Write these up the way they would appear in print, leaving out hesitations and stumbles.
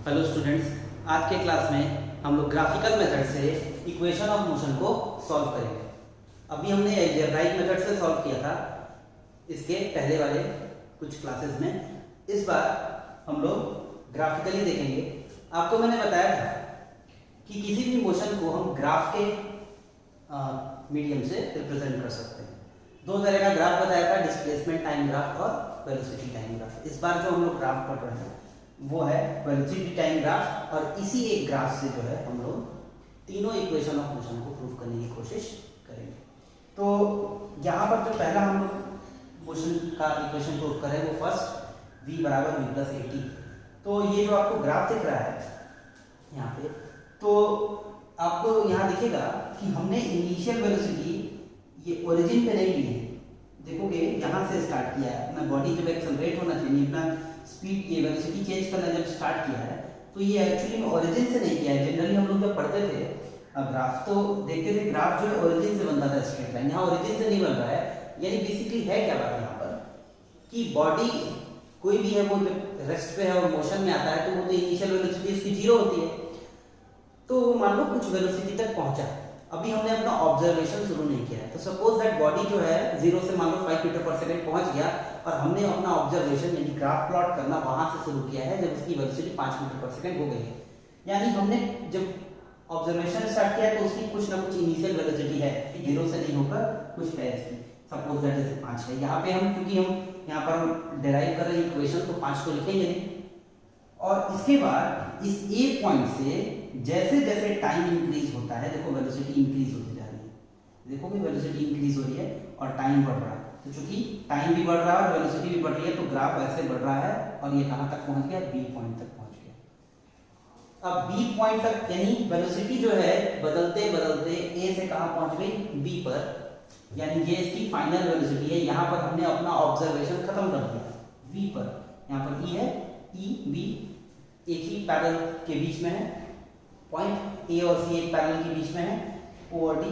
Hello students, आज के class में हम लोग ग्राफिकल मेथड से इक्वेशन ऑफ मोशन को सॉल्व करेंगे। अभी हमने अलजेब्राइक मेथड से सॉल्व किया था इसके पहले वाले कुछ क्लासेस में। इस बार हम लोग ग्राफिकली देखेंगे। आपको मैंने बताया था कि किसी भी मोशन को हम ग्राफ के मीडियम से रिप्रेजेंट कर सकते हैं। दो तरह का ग्राफ बताया था, डिस्प्लेसमेंट टाइम ग्राफ और वेलोसिटी टाइम ग्राफ। इस बार जो हम लोग ग्राफ पढ़ रहे हैं वो है वेलोसिटी टाइम ग्राफ, और इसी एक ग्राफ से जो है हम लोग तीनों इक्वेशन ऑफ मोशन को प्रूव करने की कोशिश करेंगे। तो यहाँ पर जो पहला हम लोग मोशन का इक्वेशन प्रूव करें वो फर्स्ट v बराबर v प्लस ए टी। तो ये जो आपको ग्राफ दिख रहा है यहाँ पे, तो आपको यहाँ दिखेगा कि हमने इनिशियल वेलोसिटी ये ओरिजिन पे नहीं ली है। देखोगे यहाँ से स्टार्ट किया है, अपना बॉडी जब एक्सेलरेट होना चाहिए, अपना स्पीड ये वेलोसिटी चेंज करना जब स्टार्ट किया है, तो ये एक्चुअली में ओरिजिन से नहीं किया है। जनरली हम लोग जब पढ़ते थे ग्राफ तो देखते थे ग्राफ जो है ओरिजिन से बनता था स्ट्रेट लाइन, यहाँ ओरिजिन से नहीं बन रहा है। यानी बेसिकली है क्या बात यहाँ पर कि बॉडी कोई भी है वो जब रेस्ट पे है और मोशन में आता है तो वो तो इनिशियल वेलोसिटी उसकी जीरो होती है। तो मान लो कुछ वेलोसिटी तक पहुंचा, अभी हमने अपना ऑब्जर्वेशन शुरू नहीं किया है। तो सपोज दैट बॉडी जो है जीरो से मान लो 5 मीटर पर सेकंड पहुंच गया और हमने अपना ऑब्जर्वेशन यानी ग्राफ प्लॉट करना वहां से शुरू किया है जब उसकी वेलोसिटी 5 मीटर पर सेकंड हो गई है। यानी हमने जब ऑब्जर्वेशन स्टार्ट किया तो उसकी कुछ ना कुछ इनिशियल वेलोसिटी है, जीरो से नहीं होकर कुछ है इसकी। सपोज दैट जैसे 5 है, यहाँ पे हम क्योंकि हम यहाँ पर हम डेराइव कर रहे हैं इक्वेशन, तो 5 को लिखेंगे नहीं। और इसके बाद इस ए पॉइंट से जैसे जैसे टाइम इंक्रीज होता है, देखो वेलोसिटी इंक्रीज होती जा रही है, देखो कि वेलोसिटी इंक्रीज हो रही है और टाइम बढ़ रहा है। तो चूंकि टाइम भी बढ़ रहा है और वेलोसिटी भी बढ़ रही है तो ग्राफ ऐसे बढ़ रहा है और ये कहां तक पहुंच गया, बी पॉइंट तक पहुंच गया। अब बी पॉइंट तक यानी वेलोसिटी जो है बदलते बदलते ए से कहां पहुंच गई, बी पर। यानी ये इसकी फाइनल वेलोसिटी है। यहाँ पर हमने अपना ऑब्जर्वेशन खत्म कर दिया वी पर। यहाँ पर ई है, ई बी एक ही पैरेलल के बीच में है, पॉइंट ए और सी एक पैरेलल के बीच में है, ओ और डी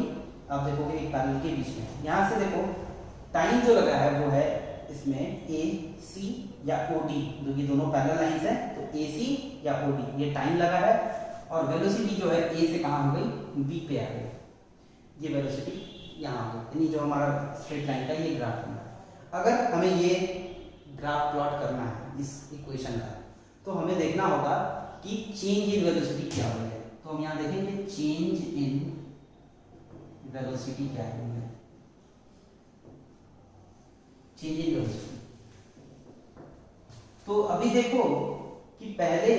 आप देखोगे एक पैरेलल के बीच में है। यहाँ से देखो टाइम जो लगा है वो है इसमें ए सी या ओ डी, जो कि दोनों पैरेलल लाइंस हैं, तो ए सी या ओ डी ये टाइम लगा है। और वेलोसिटी जो है ए से कहाँ हो गई, बी पे आ गई। ये वेलोसिटी यहाँ हो गई, यानी जो हमारा स्ट्रेट लाइन का ये ग्राफ बना। अगर हमें ये ग्राफ प्लॉट करना है इस इक्वेशन का, तो हमें देखना होगा कि चेंज इन वेलोसिटी क्या हो है। तो हम यहाँ देखेंगे चेंज इन वेलोसिटी क्या है, चेंज इन वेलोसिटी। तो अभी देखो कि पहले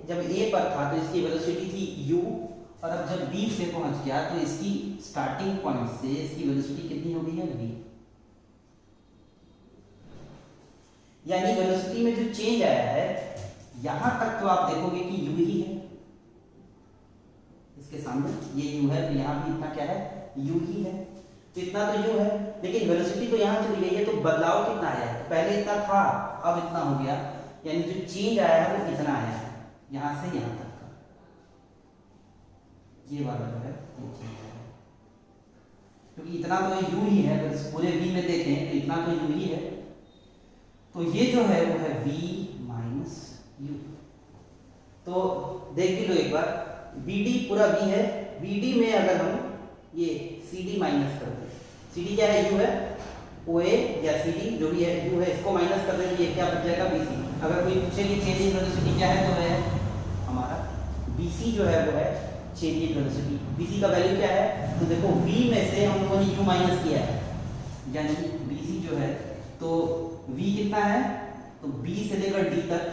जब ए पर था तो इसकी वेलोसिटी थी u, और अब जब b पे पहुंच गया तो इसकी स्टार्टिंग पॉइंट से इसकी वेलोसिटी कितनी हो गई है, v। यानी वेलोसिटी में जो चेंज आया है यहां तक तो आप देखोगे कि u ही है, इसके सामने ये u है तो यहां भी इतना क्या है, u ही है। तो इतना तो u है, लेकिन वेलोसिटी तो यहां चली गई है, तो बदलाव कितना आया है, तो पहले इतना था अब इतना हो गया। यानी जो चेंज आया है वो इतना आया है, यहां से यहां तक का ये वाला जो है ये चेंज है। क्योंकि इतना तो u ही है, अगर पूरे v में देखें तो इतना तो u ही है। तो ये जो है वो है v माइनस u। तो देख भी लो एक बार, bd पूरा v है, bd में अगर हम ये cd माइनस कर दें, cd क्या है, u है, oa या cd जो भी है u है, इसको माइनस कर दें, ये क्या बच जाएगा, bc। अगर कोई पूछे कि चेंज इन वेलोसिटी क्या है तो है हमारा bc जो है वो है चेंज इन वेलोसिटी। bc का वैल्यू क्या है, तो देखो v में से हम लोगों ने u माइनस किया है, यानी bc जो है तो v कितना है, तो b से लेकर d तक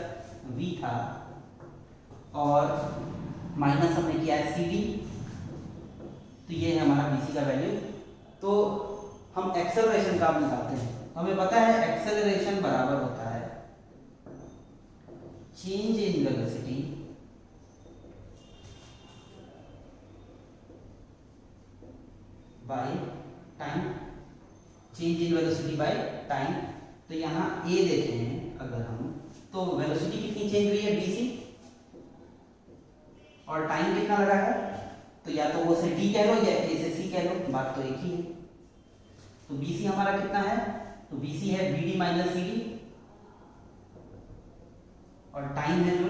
v था और माइनस हमने किया है cd, तो ये है हमारा bc का वैल्यू। तो हम एक्सेलरेशन का निकालते हैं, तो हमें पता है एक्सेलरेशन बराबर होता है change in velocity by time, change in velocity by time. तो यहाँ a देखें हैं अगर हम, तो वेलोसिटी कितनी चेंज हुई है, bc, और टाइम कितना लगा है, तो या तो o से d कह लो या a से c कह लो, बात तो एक ही है। तो bc हमारा कितना है, तो bc है bd माइनस cd, और टाइम है जो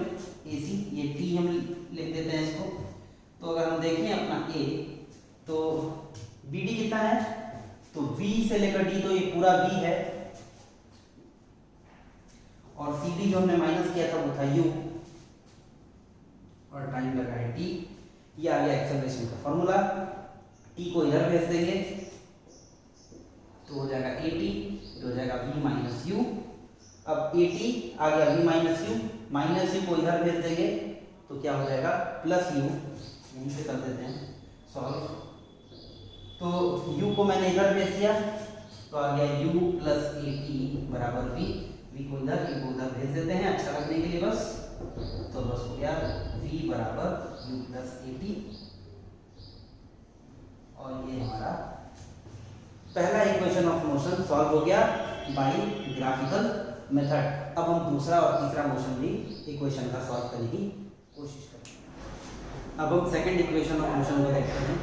ac, ये पूरा v है और CD जो हमने माइनस किया था वो था u और टाइम लगा है t। ये आ गया एक्सेलरेशन का फॉर्मूला। t को इधर भेज देंगे तो हो जाएगा at, तो हो जाएगा v माइनस u। अब at आ गया v माइनस u को इधर भेज देंगे तो क्या हो जाएगा प्लस u। यहीं से कर देते हैं सॉल्व। तो u को मैंने इधर भेज दिया तो आ गया u प्लस at बराबर v। v को इधर, u को उधर भेज देते हैं अच्छा लगने के लिए बस। तो बस हो गया v बराबर u प्लस at और ये हमारा पहला इक्वेशन ऑफ मोशन सॉल्व हो गया बाय ग्राफिकल मेथड। अब हम दूसरा और तीसरा मोशन भी इक्वेशन का सॉल्व करने की कोशिश करेंगे। अब हम सेकंड इक्वेशन ऑफ मोशन को देखते हैं।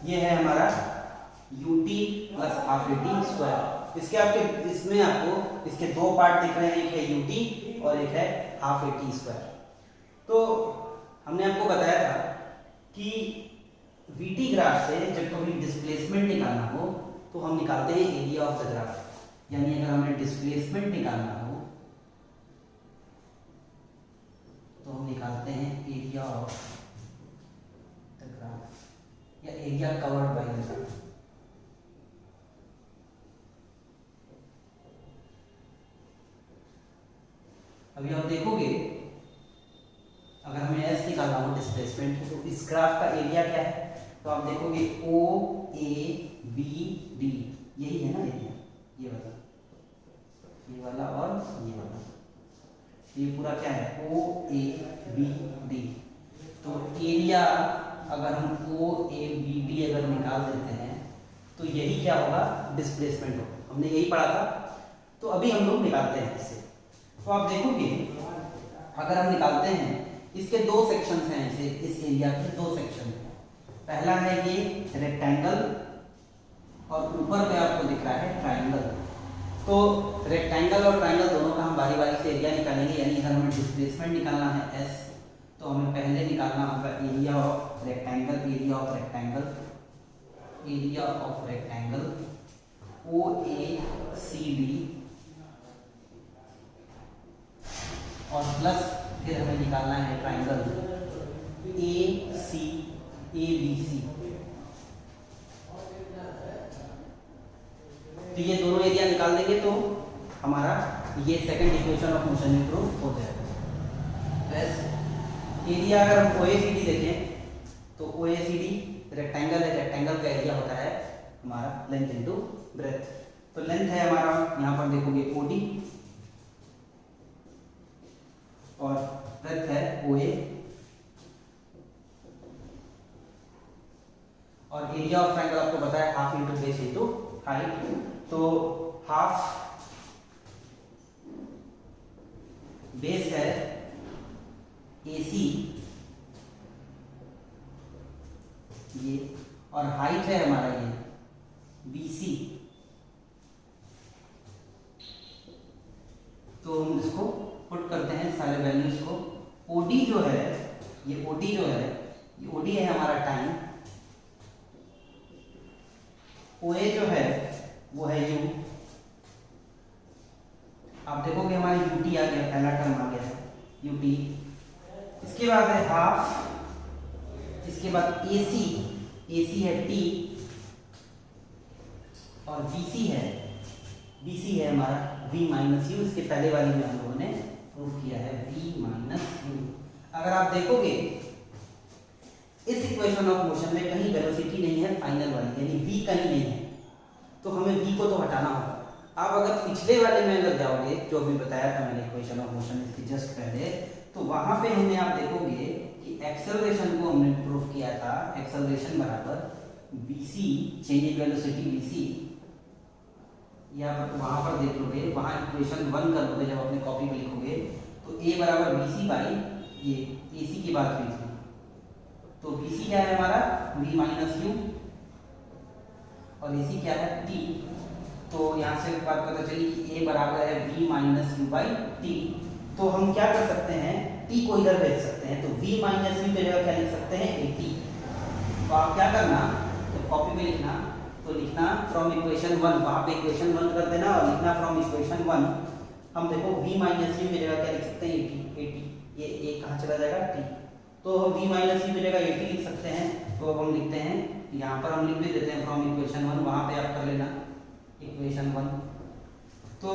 ये है हमारा ut plus half at square. इसमें आपको इसके दो पार्ट दिख रहे हैं, एक है ut और एक है हाफ at स्क्वायर। तो हमने आपको बताया था कि vt ग्राफ से जब कभी डिस्प्लेसमेंट निकालना हो तो हम निकालते हैं एरिया ऑफ द ग्राफ। यानी अगर हमें डिस्प्लेसमेंट निकालना हो तो हम निकालते हैं एरिया ऑफ द ग्राफ या area covered by the graph. अभी आप देखोगे अगर हमें S निकालना हो डिस्प्लेसमेंट तो इस ग्राफ का एरिया क्या है, तो आप देखोगे OABD यही है ना एरिया, ये वाला और ये वाला, ये पूरा क्या है OABD। तो एरिया अगर हम OABD अगर निकाल देते हैं तो यही क्या होगा डिस्प्लेसमेंट होगा। हमने यही पढ़ा था तो अभी हम लोग निकालते हैं इससे। तो आप देखोगे अगर हम निकालते हैं इसके दो सेक्शंस हैं, ऐसे इस एरिया के दो सेक्शन हैं। पहला है ये रेक्टेंगल और ऊपर पे आपको दिख रहा है ट्रायंगल। तो रेक्टेंगल और ट्रायंगल दोनों का हम बारी बारी से एरिया निकालेंगे। यानी अगर हमें डिस्प्लेसमेंट निकालना है S तो हमें पहले निकालना होगा area of rectangle, area of rectangle OACD और प्लस फिर हमें निकालना है ट्रायंगल ABC। तो ये दोनों एरिया निकाल देंगे तो हमारा ये second equation of motion improve हो जाएगा। एरिया अगर हम OACD देखें तो OACD रेक्टेंगल है, रेक्टेंगल का एरिया होता है हमारा लेंथ इनटू ब्रेथ। तो लेंथ है हमारा यहाँ पर देखोगे OD और ब्रेथ है OA और एरिया ऑफ ट्रायंगल आपको पता है half into base into height. तो हाफ बेस है AC ये और हाइट है हमारा ये BC। तो हम इसको पुट करते हैं सारे वैल्यूज को। OD जो है ये OD है हमारा टाइम, OA जो है वो है U। आप देखोगे हमारे UT आ गया, पहला टर्म आ गया है UT। इसके बाद है हाफ, इसके बाद AC है T और BC है हमारा V माइनस U। इसके पहले वाली में हम लोगों ने प्रूफ किया है V माइनस U। अगर आप देखोगे इस इक्वेशन ऑफ मोशन में कहीं वेलोसिटी नहीं है फाइनल वाली, यानी V कहीं नहीं है, तो हमें V को तो हटाना होगा। आप अगर पिछले वाले में अगर जाओगे जो अभी बताया था मैंने इक्वेशन ऑफ मोशन इसके जस्ट पहले, तो वहां पे हमने आप देखोगे कि एक्सेलरेशन को हमने प्रूफ किया था, एक्सेलरेशन बराबर BC change in velocity BC। यहाँ पर वहां पर देख लोगे, वहां इक्वेशन 1 कर लोगे जब अपने कॉपी में लिखोगे तो A बराबर BC बाई ये AC की बात हुई थी। तो BC क्या है हमारा V माइनस U और AC क्या है T। तो यहाँ से बात पता चली कि A बराबर है V minus U by T। तो हम क्या कर सकते हैं, T को इधर भेज सकते हैं। तो V माइनस U की जगह क्या लिख सकते हैं AT। तो आप क्या करना, तो कॉपी में लिखना तो लिखना फ्रॉम इक्वेशन 1, वहाँ पे इक्वेशन 1 कर देना और लिखना फ्रॉम इक्वेशन 1। हम देखो v माइनस यू की जगह क्या लिख सकते हैं, एटी, ये कहाँ चला जाएगा, टी, तो हम v माइनस यू की जगह एटी लिख सकते हैं। तो अब हम लिखते हैं, यहाँ पर हम लिख भी देते हैं फ्रॉम इक्वेशन 1, वहाँ पे आप कर लेना इक्वेशन 1। तो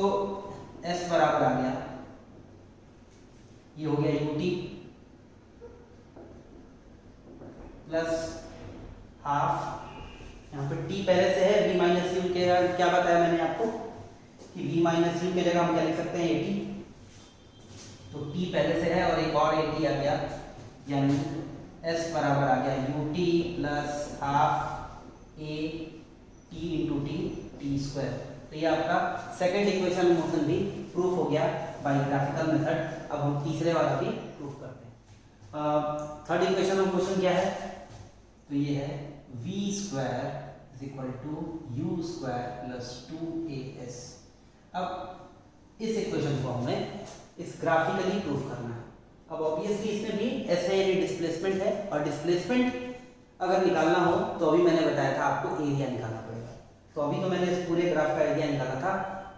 s बराबर आ गया, ये हो गया ut प्लस हाफ, यहाँ पे t पहले से है, v माइनस यू के क्या बताया मैंने आपको कि v माइनस यू की जगह हम क्या लिख सकते हैं, 80, तो t पहले से है और एक और 80 आ गया, यानी s बराबर आ गया ut plus half a t into T square. तो ये आपका सेकेंड इक्वेशन मोशन भी प्रूफ हो गया बाय ग्राफिकल मेथड। अब हम तीसरे वाला भी प्रूफ करते हैं। थर्ड इक्वेशन ऑफ मोशन क्या है, तो ये है v square is equal to u square plus 2as। अब इस इक्वेशन को हमें इस ग्राफिकली प्रूफ करना है। अब ऑब्वियसली इसमें भी ऐसे यानी डिस्प्लेसमेंट है, और डिस्प्लेसमेंट अगर निकालना हो तो अभी मैंने बताया था आपको एरिया निकालना पड़ेगा। तो अभी तो मैंने इस पूरे ग्राफ का एरिया निकाला था,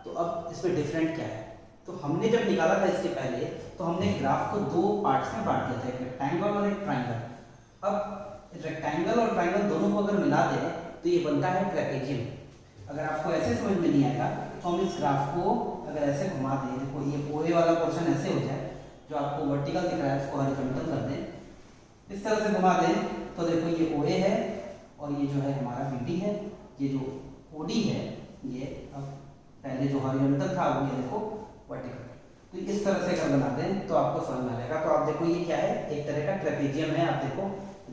तो अब इसमें डिफरेंट क्या है, तो हमने जब निकाला था इसके पहले तो हमने ग्राफ को दो पार्ट्स में बांट दिया था, एक रेक्टेंगल और एक ट्राइंगल। अब रेक्टेंगल और ट्राइंगल दोनों को अगर मिला दें तो ये बनता है ट्रेपेजियम। अगर आपको ऐसे समझ में नहीं आएगा तो हम इस ग्राफ को अगर ऐसे घुमा दें, देखो ये ओए वाला पोर्शन ऐसे हो जाए, जो आपको वर्टिकल दिख रहा है उसको हॉरिजॉन्टल कर दें, इस तरह से घुमा दें, तो देखो ये ओए है और ये जो है हमारा बीडी है, ये जो ओडी है ये अब पहले जो हॉरिजॉन्टल था वो ये देखो वर्टिकल। तो इस तरह से अगर बना दें तो आपको समझ में आ जाएगा। तो आप देखो ये क्या है, एक तरह का ट्रेपेजियम है। आप देखो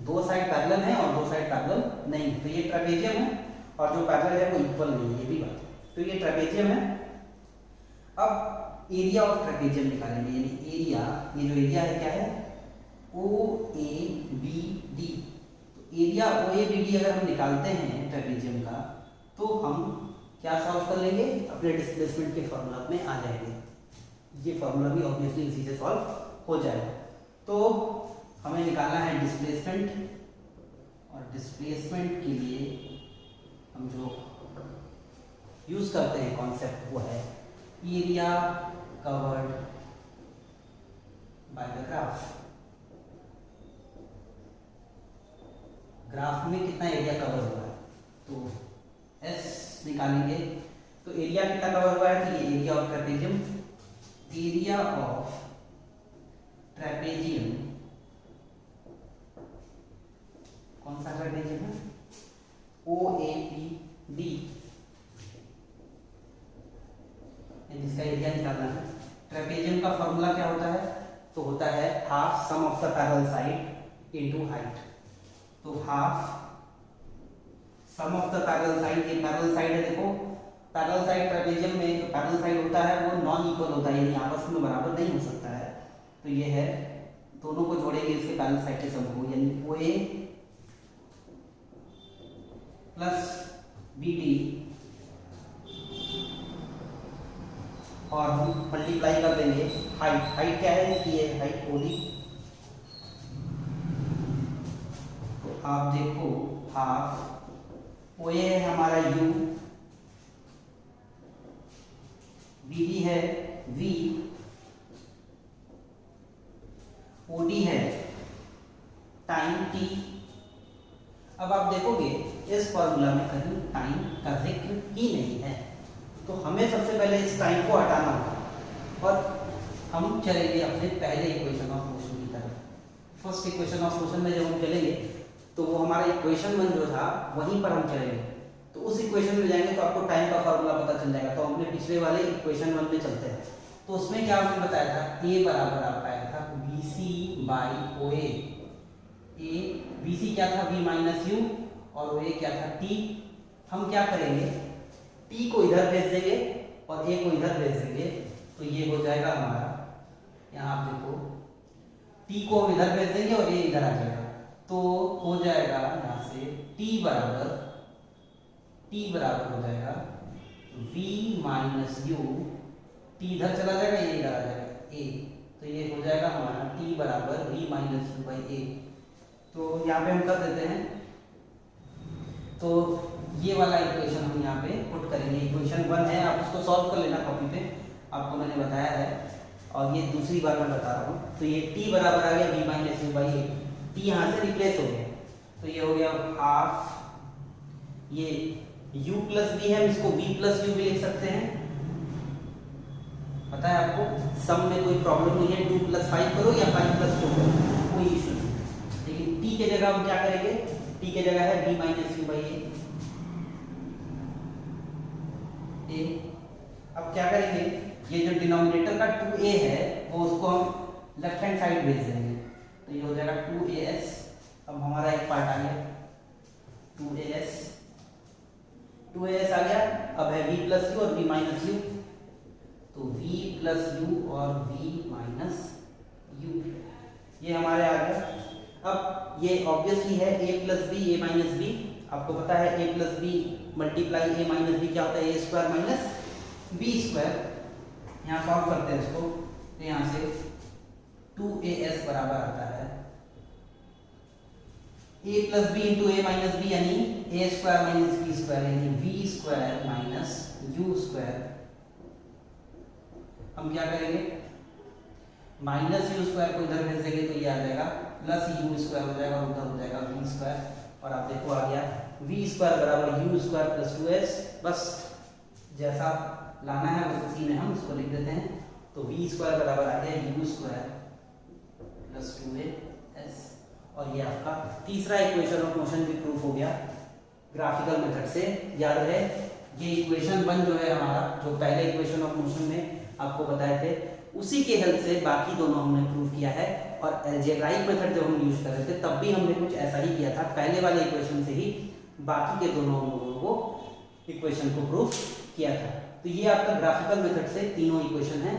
दो साइड पैरेलल है और दो साइड पैरेलल नहीं, तो ये ट्रेपेजियम है, और जो पैरेलल है वो इक्वल नहीं है, ये भी बात है। तो ये ट्रेपेजियम है। अब एरिया ऑफ ट्रेपेजियम निकालेंगे, यानी एरिया, ये जो एरिया है क्या है, ओ ए बी डी। तो area O A B D अगर हम निकालते हैं ट्रेपेजियम का, तो हम क्या सॉल्व कर लेंगे, अपने डिस्प्लेसमेंट के फॉर्मूला में आ जाएंगे। ये फॉर्मूला भी ऑब्वियसली इसी से सॉल्व हो जाएगा। तो हमें निकालना है डिस्प्लेसमेंट, और डिस्प्लेसमेंट के लिए हम जो यूज करते हैं कॉन्सेप्ट वो है area covered by the graph. Graph में कितना एरिया कवर हुआ है, तो S निकालेंगे। तो एरिया कितना कवर हुआ है, तो ये area of trapezium, area of trapezium, कौन सा ट्रेपेजियम है, OAPD, जिसका एरिया निकालना है। ट्रेपेजियम का फॉर्मूला क्या होता है, तो होता है half sum of the parallel side into height. तो half sum of the parallel side, ये पैरेलल साइड है, देखो पैरेलल साइड ट्रेपेजियम में जो पैरेलल साइड होता है वो नॉन इक्वल होता है, यानी आपस में बराबर नहीं हो सकता है। तो ये है, दोनों को जोड़ेंगे इसके पैरेलल साइड के सम को, यानी OA प्लस BD, और हम मल्टीप्लाई कर देंगे हाइट। हाइट क्या है इसकी, ये हाइट OD। तो आप देखो हाफ OA है हमारा U, BD है V, OD है टाइम T। अब आप देखोगे इस फॉर्मूला में कहीं टाइम का जिक्र ही नहीं है, तो हमें सबसे पहले इस टाइम को हटाना होगा और हम चलेंगे अपने पहले इक्वेशन ऑफ मोशन की तरफ। फर्स्ट इक्वेशन ऑफ मोशन में जब हम चलेंगे तो वो हमारा इक्वेशन 1 जो था वहीं पर हम चलेंगे। तो उस इक्वेशन में जाएंगे तो आपको टाइम का फॉर्मूला पता चल जाएगा। तो हम अपने पिछले वाले इक्वेशन 1 में चलते हैं। तो उसमें क्या हमने बताया था, ए बराबर आपका आया था BC by OA। A BC क्या था, V माइनस यू, और OA क्या था, T। हम क्या करेंगे, T को इधर भेज देंगे और A को इधर भेज देंगे, तो ये हो जाएगा हमारा, यहाँ आप देखो T को हम इधर भेज देंगे और A इधर आ जाएगा, तो हो जाएगा यहाँ से T बराबर हो जाएगा V माइनस यू, T इधर चला जाएगा, ये इधर आ जाएगा A, तो ये हो जाएगा हमारा T बराबर V minus you by A। तो यहाँ पे हम कर देते हैं, तो ये वाला इक्वेशन हम यहाँ पे पुट करेंगे। इक्वेशन 1 है, आप उसको सॉल्व कर लेना कॉपी पे, आपको मैंने बताया है। और ये दूसरी बार मैं बता रहा हूँ। तो ये t बराबर आ गया v minus you by A, T यहाँ से रिप्लेस हो गया, तो ये हो गया हाफ, ये u प्लस v है, हम इसको v प्लस यू भी लिख सकते हैं, पता है आपको। सम में कोई प्रॉब्लम नहीं है, 2 प्लस 5 करो या 5 प्लस 2 करो, कोई इशू नहीं। लेकिन t के जगह हम क्या करेंगे, t के जगह है v माइनस यू बाई ए। अब क्या करेंगे, ये जो डिनोमिनेटर का 2a है वो उसको हम लेफ्ट हैंड साइड भेज देंगे, तो ये हो जाएगा 2as। अब हमारा एक पार्ट आ गया 2as, 2as आ गया। अब है v प्लस यू और v माइनस यू, तो v प्लस यू और v माइनस यू, ये हमारे आ गया। अब ये ऑब्वियसली है a plus b a minus b, आपको पता है a plus b multiply a minus b क्या होता है, a square minus b square. यहाँ सॉल्व करते हैं इसको, तो यहाँ से 2as बराबर आता है a plus b into a minus b, यानी a square minus b square, यानी v square minus u square. हम क्या करेंगे, माइनस यू स्क्वायर को इधर भेज देंगे तो ये आ जाएगा प्लस यू स्क्वायर हो जाएगा, उधर हो जाएगा वी स्क्वायर। और आप देखो आ गया वी स्क्वायर बराबर यू स्क्वायर प्लस 2s। बस जैसा लाना है बस उसी में हम इसको लिख देते हैं, तो वी स्क्वायर बराबर आ गया यू स्क्वायर प्लस 2as। और ये आपका तीसरा इक्वेशन ऑफ मोशन भी प्रूफ हो गया ग्राफिकल मेथड से। याद है ये इक्वेशन 1 जो है हमारा, जो पहले इक्वेशन ऑफ मोशन में आपको बताए थे, उसी के हेल्प से बाकी दोनों हमने प्रूव किया है। और अलजेब्राइक मेथड जब हम यूज कर रहे थे तब भी हमने कुछ ऐसा ही किया था, पहले वाले इक्वेशन से ही बाकी के दोनों हम लोगों को इक्वेशन को प्रूव किया था। तो ये आपका ग्राफिकल मेथड से तीनों इक्वेशन है